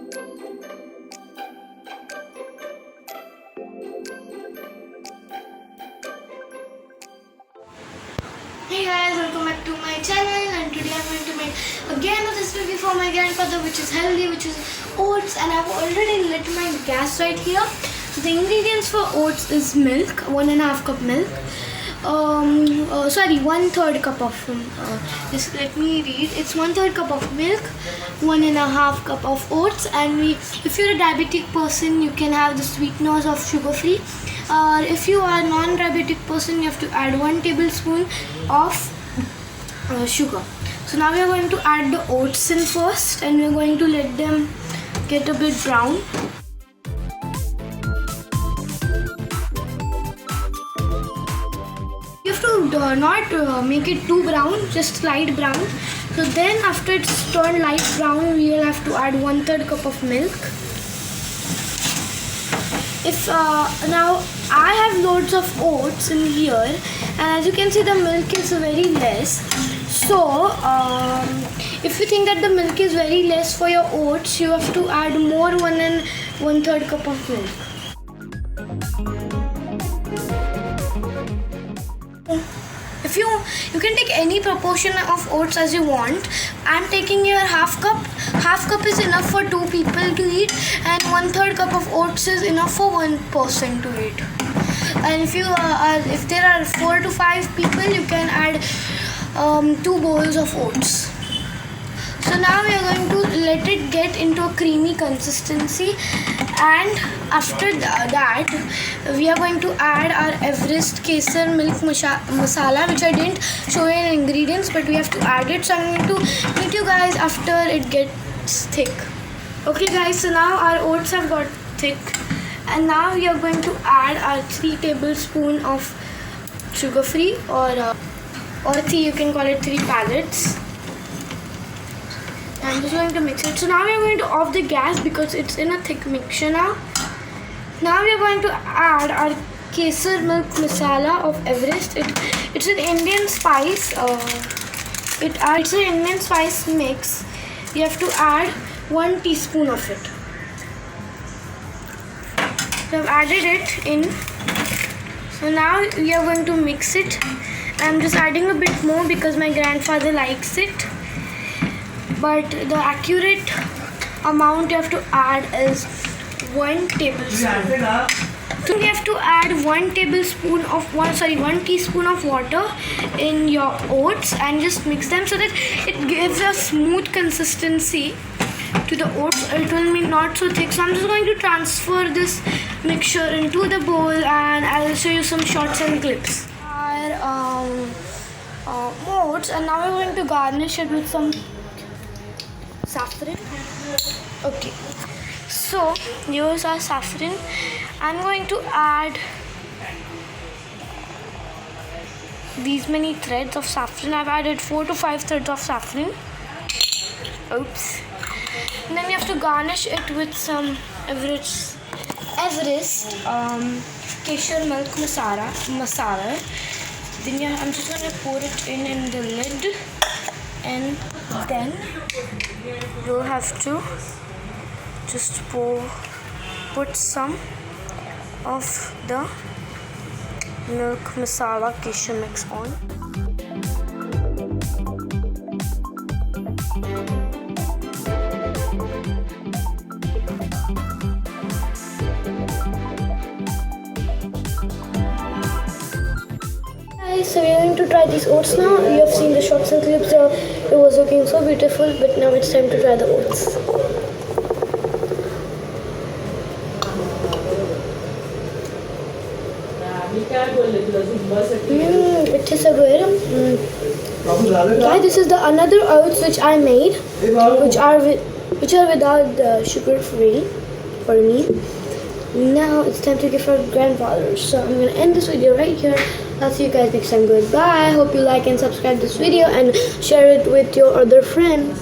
Hey guys, welcome back to my channel, and today I'm going to make again a recipe for my grandfather, which is healthy, which is oats. And I've already lit my gas right here. So the ingredients for oats is milk, 1.5 cup milk. 1/3 cup of just let me read. It's 1/3 cup of milk, 1.5 cup of oats, and if you're a diabetic person, you can have the sweeteners of sugar free. If you are a non-diabetic person, you have to add 1 tablespoon of sugar. So now we are going to add the oats in first, and we're going to let them get a bit brown. You have to not make it too brown, just light brown. So then after it's turned light brown, we will have to add 1/3 cup of milk. Now I have loads of oats in here, and as you can see, the milk is very less. So if you think that the milk is very less for your oats, you have to add more, 1 1/3 cup of milk. If you can take any proportion of oats as you want. I'm taking here half cup. Half cup is enough for 2 people to eat, and 1/3 cup of oats is enough for 1 person to eat. And if there are 4 to 5 people, you can add 2 bowls of oats. So now we are going to let it get into a creamy consistency, and after that we are going to add our Everest Kesar milk masala, which I didn't show you in ingredients, but we have to add it. So I'm going to meet you guys after it gets thick. Okay guys, so now our oats have got thick, and now we are going to add our 3 tablespoons of sugar free, or 3, you can call it 3 pallets. I'm just going to mix it. So now we are going to off the gas because it's in a thick mixture now. Now we are going to add our Kesar milk masala of Everest. It's an Indian spice. It's an Indian spice mix. You have to add 1 teaspoon of it. So I've added it in. So now we are going to mix it. I'm just adding a bit more because my grandfather likes it. But the accurate amount you have to add is 1 tablespoon. So you have to add 1 teaspoon of water in your oats, and just mix them so that it gives a smooth consistency to the oats. It will be not so thick. So I'm just going to transfer this mixture into the bowl, and I'll show you some shots and clips. Our oats, and now we're going to garnish it with some saffron. Okay, so here's our saffron. I'm going to add these many threads of saffron. I've added 4 to 5 threads of saffron. Oops. And then we have to garnish it with some Everest Kesar milk masala. Then I'm just going to pour it in the lid, and then you'll have to just put some of the milk masala Kesar mix on. So we are going to try these oats now. You have seen the shots and clips. It was looking so beautiful, but now it's time to try the oats. It is so good. Guys, this is the another oats which I made, which are without the sugar free for me. Now it's time to give our grandfather. So I'm gonna end this video right here. I'll see you guys next time. Goodbye. Hope you like and subscribe this video and share it with your other friends.